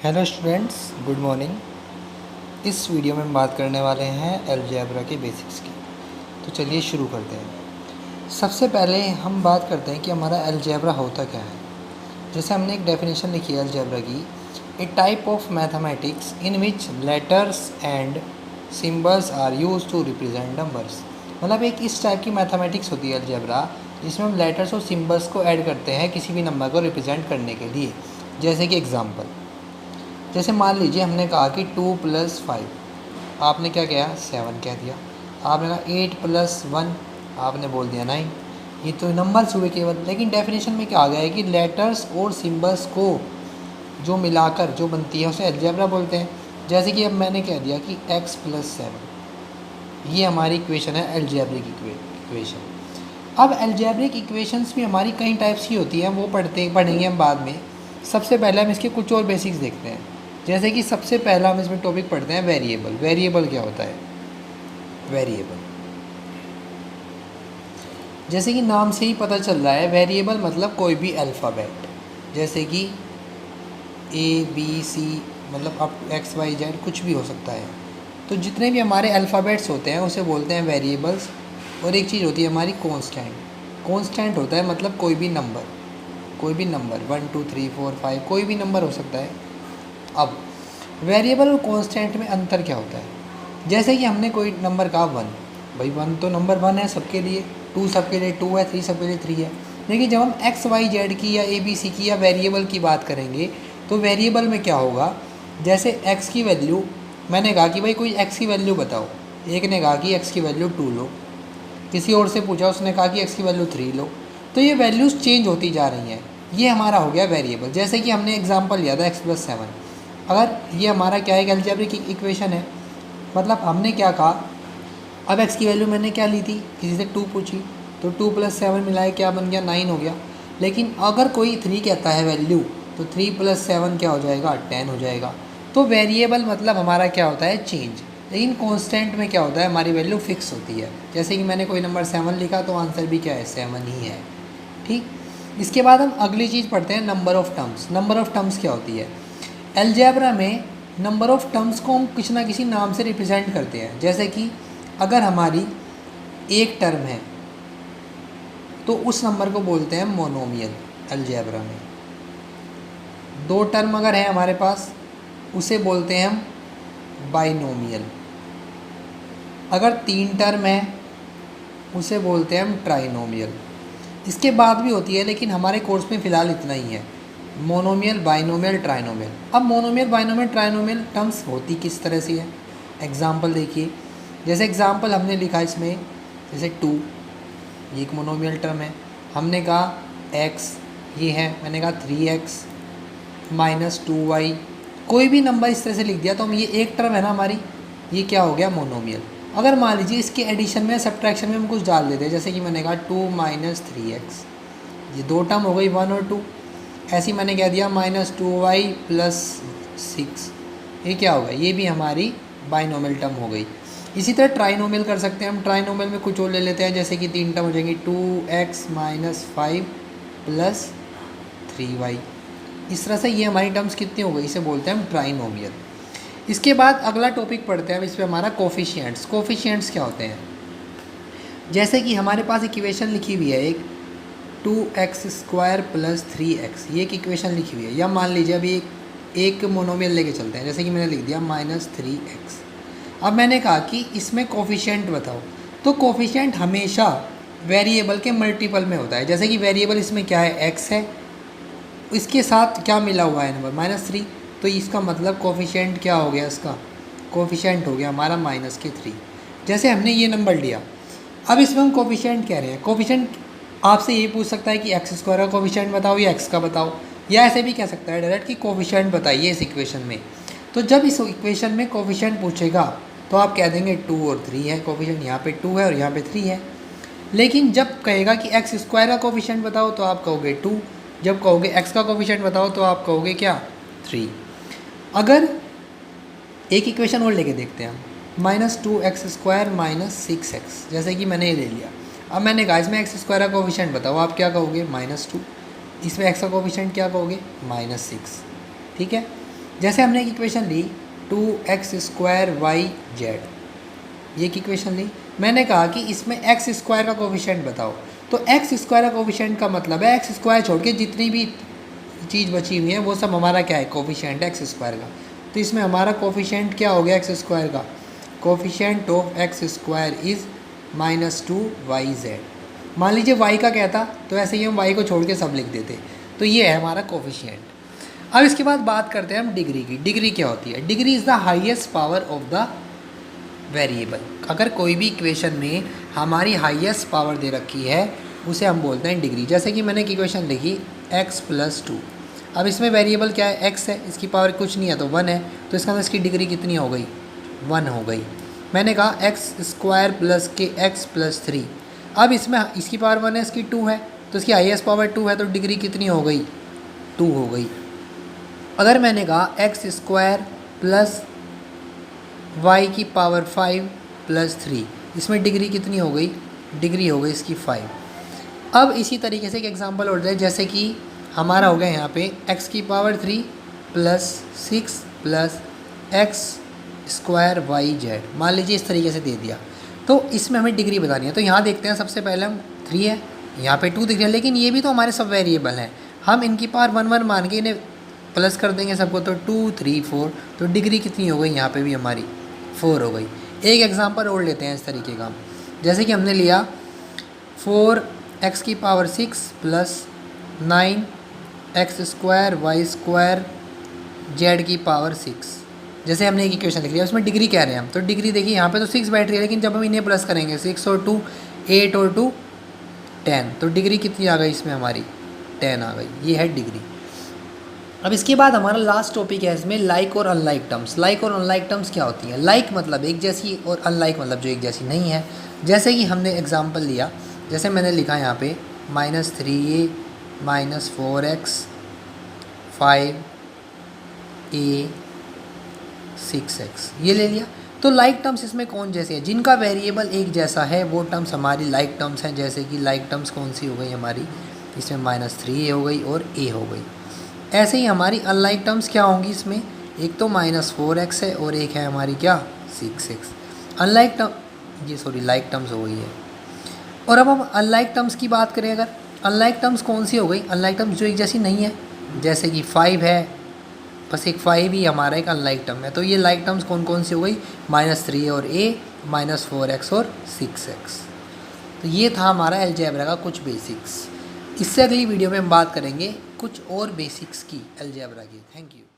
Hello students, good morning. इस video में हम बात करने वाले हैं अलजेब्रा के बेसिक्स की। तो चलिए शुरू करते हैं। सबसे पहले हम बात करते हैं कि हमारा अलजेब्रा होता क्या है। जैसे हमने एक डेफिनेशन लिखी है अलजेब्रा की, a type of mathematics in which letters and symbols are used to represent numbers. मतलब एक इस टाइप की मैथमेटिक्स होती है अलजेब्रा, जिसमें हम लेटर्स और सिम्बल्स को ऐड करते हैं किसी भी नंबर को रिप्रेजेंट करने के लिए। जैसे कि एग्जाम्पल, जैसे मान लीजिए हमने कहा कि 2+5, आपने क्या किया 7 कह दिया। आपने कहा 8+1, आपने बोल दिया 9। ये तो नंबर्स हुए केवल, लेकिन डेफिनेशन में क्या आ गया है कि लेटर्स और सिंबल्स को जो मिलाकर जो बनती है उसे अलजेब्रा बोलते हैं। जैसे कि अब मैंने कह दिया कि x+7, ये हमारी इक्वेशन है अलजेब्रिक इक्वेशन। अब अलजेब्रिक इक्वेशंस भी हमारी कई टाइप्स की होती हैं, वो पढ़ेंगे हम बाद में। सबसे पहले हम इसके कुछ और बेसिक्स देखते हैं। जैसे कि सबसे पहला हम इसमें टॉपिक पढ़ते हैं वेरिएबल। वेरिएबल क्या होता है? वेरिएबल, जैसे कि नाम से ही पता चल रहा है, वेरिएबल मतलब कोई भी अल्फ़ाबेट, जैसे कि A B C, मतलब अप टू XYZ कुछ भी हो सकता है। तो जितने भी हमारे अल्फ़ाबेट्स होते हैं उसे बोलते हैं वेरिएबल्स। और एक चीज़ होती है हमारी कांस्टेंट। कांस्टेंट होता है मतलब कोई भी नंबर, कोई भी नंबर 1 2 3 4 5 कोई भी नंबर हो सकता है। अब वेरिएबल और कांस्टेंट में अंतर क्या होता है? जैसे कि हमने कोई नंबर कहा 1, भाई 1 तो नंबर 1 है सबके लिए, 2 सबके लिए 2 है, 3 सबके लिए 3 है। लेकिन जब हम XYZ की या ABC की या वेरिएबल की बात करेंगे तो वेरिएबल में क्या होगा? जैसे x की वैल्यू, मैंने कहा कि भाई कोई x की वैल्यू बताओ, एक ने कहा कि x की वैल्यू 2 लो, किसी और से पूछा, उसने कहा कि x की वैल्यू 3 लो। तो ये वैल्यूज़ चेंज होती जा रही हैं, ये हमारा हो गया वेरिएबल। जैसे कि हमने एग्जांपल लिया था x+7, अगर ये हमारा क्या है, अलजेब्रिक इक्वेशन है, मतलब हमने क्या कहा, अब x की वैल्यू मैंने क्या ली थी, किसी से 2 पूछी, तो 2+7 मिलाए क्या बन गया, 9 हो गया। लेकिन अगर कोई 3 कहता है वैल्यू, तो 3+7 क्या हो जाएगा, 10 हो जाएगा। तो वेरिएबल मतलब हमारा क्या होता है, चेंज। लेकिन कांस्टेंट में क्या होता है, हमारी वैल्यू फिक्स होती है। जैसे कि मैंने कोई नंबर 7 लिखा तो आंसर भी क्या है, 7 ही है। ठीक, इसके बाद हम अगली चीज़ पढ़ते हैं, number of terms. Number of terms क्या होती है? अलजेब्रा में नंबर ऑफ़ टर्म्स को हम किसी ना किसी नाम से रिप्रेजेंट करते हैं। जैसे कि अगर हमारी एक टर्म है तो उस नंबर को बोलते हैं मोनोमियल अलजेब्रा में। 2 टर्म अगर है हमारे पास, उसे बोलते हैं हम बाइनोमियल। अगर 3 टर्म है उसे बोलते हैं हम ट्राइनोमियल। इसके बाद भी होती है, लेकिन हमारे कोर्स में फ़िलहाल इतना ही है, मोनोमियल, बाइनोमियल, ट्राइनोमियल। अब मोनोमियल, बाइनोमियल, ट्राइनोमियल टर्म्स होती किस तरह से है? एग्जाम्पल देखिए। जैसे एग्जाम्पल हमने लिखा इसमें, जैसे 2, ये एक मोनोमियल टर्म है। हमने कहा x, ये है, मैंने कहा 3x -2y, कोई भी नंबर इस तरह से लिख दिया तो हम, ये एक टर्म है ना हमारी, ये क्या हो गया, मोनोमियल। अगर मान लीजिए इसके एडिशन में, सब्ट्रैक्शन में हम कुछ डाल देते हैं, जैसे कि मैंने कहा 2 - 3x, ये 2 टर्म हो गई, 1 और 2। ऐसे ही मैंने कह दिया -2y + 6, ये क्या होगा, ये भी हमारी बाइनोमियल टर्म हो गई। इसी तरह ट्राइनोमियल कर सकते हैं हम। ट्राइनोमियल में कुछ और ले लेते हैं, जैसे कि 3 टर्म हो जाएंगी, 2x - 5 + 3y। इस तरह से ये हमारी टर्म्स कितनी हो गई, इसे बोलते हैं हम ट्राइनोमियल। इसके बाद अगला टॉपिक पढ़ते हैं हम, इस पर हमारा कोफिशिएंट्स। कोफिशिएंट्स क्या होते हैं? जैसे कि हमारे पास इक्वेशन लिखी हुई है एक, 2x² + 3x, ये एक इक्वेशन लिखी हुई है। या मान लीजिए अभी एक मोनोमियल लेके चलते हैं, जैसे कि मैंने लिख दिया -3x। अब मैंने कहा कि इसमें कोफिशिएंट बताओ, तो कोफिशिएंट हमेशा वेरिएबल के मल्टीपल में होता है। जैसे कि वेरिएबल इसमें क्या है, x है, इसके साथ क्या मिला हुआ है नंबर, -3, तो इसका मतलब कोफिशिएंट क्या हो गया, इसका कोफिशिएंट हो गया हमारा -3। जैसे हमने ये नंबर लिया, अब इसमें हम कोफिशिएंट कह रहे हैं। कोफिशिएंट आपसे ये पूछ सकता है कि x² का कोफिशिएंट बताओ या x का बताओ, या ऐसे भी कह सकता है डायरेक्ट कि कोफिशिएंट बताइए इस इक्वेशन में। तो जब इस इक्वेशन में कोफिशिएंट पूछेगा तो आप कह देंगे 2 और 3 है कोफिशिएंट, यहाँ पे 2 है और यहाँ पे 3 है। लेकिन जब कहेगा कि x² का कोफिशिएंट बताओ तो आप कहोगे 2, जब कहोगे x का कोफिशिएंट बताओ तो आप कहोगे क्या, 3। अगर एक इक्वेशन और लेके देखते हैं हम, -2x² - 6x, जैसे कि मैंने ये ले लिया। अब मैंने कहा इसमें x² का कोफिशिएंट बताओ, आप क्या कहोगे, -2। इसमें x का कोफिशिएंट क्या कहोगे, -6। ठीक है। जैसे हमने एक इक्वेशन ली 2x² y z, ये एक इक्वेशन ली, मैंने कहा कि इसमें x² का कोफिशिएंट बताओ। तो x² का कोफिशिएंट का मतलब है x² छोड़ के जितनी भी चीज़ बची हुई है वो सब हमारा क्या है, कोफिशिएंट x² का। तो इसमें हमारा कोफिशिएंट क्या हो गया x² का, coefficient of x² is -2yz। मान लीजिए y का क्या था, तो ऐसे ही हम y को छोड़ के सब लिख देते। तो ये है हमारा कोफिशिएंट। अब इसके बाद बात करते हैं हम डिग्री की। डिग्री क्या होती है? Degree is the highest power of the variable. अगर कोई भी इक्वेशन में हमारी हाईएस्ट पावर दे रखी है उसे हम बोलते हैं डिग्री। जैसे कि मैंने एक इक्वेशन लिखी x+2, अब इसमें वेरिएबल क्या है, x है, इसकी पावर कुछ नहीं है तो 1 है, तो इसका मतलब इसकी डिग्री कितनी हो गई, 1 हो गई। मैंने कहा x² + kx+3, अब इसमें इसकी पावर 1 है, इसकी 2 है, तो इसकी हाईएस्ट पावर 2 है, तो डिग्री कितनी हो गई, 2 हो गई। अगर मैंने कहा x² + y⁵ + 3, इसमें डिग्री कितनी हो गई, डिग्री हो गई इसकी 5। अब इसी तरीके से एक एग्जांपल और दे, जैसे कि हमारा हो गया यहाँ पे x⁵ + 6 + x² yz, मान लीजिए इस तरीके से दे दिया। तो इसमें हमें डिग्री बतानी है। तो यहाँ देखते हैं, सबसे पहले हम 3 है, यहाँ पे 2 दिख रहा है, लेकिन ये भी तो हमारे सब वेरिएबल हैं। हम इनकी पावर 1 मान के इन्हें प्लस कर देंगे सबको, तो 2 3 4, तो डिग्री कितनी हो गई, यहाँ पे भी हमारी 4 हो गई। एक एग्जांपल और लेते हैं इस तरीके का, जैसे कि हमने लिया 4x⁶ + 9x² y² z⁵ 6। जैसे हमने एक इक्वेशन लिख लिया, उसमें डिग्री कह रहे हैं हम, तो डिग्री देखिए यहाँ पे तो 6 बैठ रही है, लेकिन जब हम इन्हें प्लस करेंगे 6 और 2 8 और 2 10, तो डिग्री कितनी आ गई इसमें हमारी, 10 आ गई। ये है डिग्री। अब इसके बाद हमारा लास्ट टॉपिक है इसमें लाइक और अनलाइक टर्म्स। लाइक और अनलाइक टर्म्स क्या होती हैं? लाइक मतलब एक जैसी और अनलाइक मतलब जो एक जैसी नहीं है। जैसे कि हमने एग्जांपल लिया, जैसे मैंने लिखा यहाँ पे -3a -4x 5a 6x, ये ले लिया। तो लाइक टर्म्स इसमें कौन जैसे हैं? जिनका वेरिएबल एक जैसा है वो टर्म्स हमारी लाइक टर्म्स हैं। जैसे कि लाइक टर्म्स कौन सी हो गई हमारी, इसमें -3a हो गई और a हो गई। ऐसे ही हमारी अनलाइक टर्म्स क्या होंगी इसमें, एक तो -4x है और एक है हमारी क्या, 6x। अनलाइक टर्म ये सॉरी लाइक टर्म्स हो गई है। और अब हम अनलाइक टर्म्स की बात करें, अगर अनलाइक टर्म्स कौन सी हो गई, अनलाइक टर्म्स जो एक जैसी नहीं है, जैसे कि 5 है, बस एक 5 ही हमारा एक अनलाइक टर्म है। तो ये लाइक टर्म्स कौन कौन सी हो गई, -3 और a -4x और 6x। तो ये था हमारा अलजेब्रा का कुछ बेसिक्स। इससे अगली वीडियो में हम बात करेंगे कुछ और बेसिक्स की अलजेब्रा की। Thank you.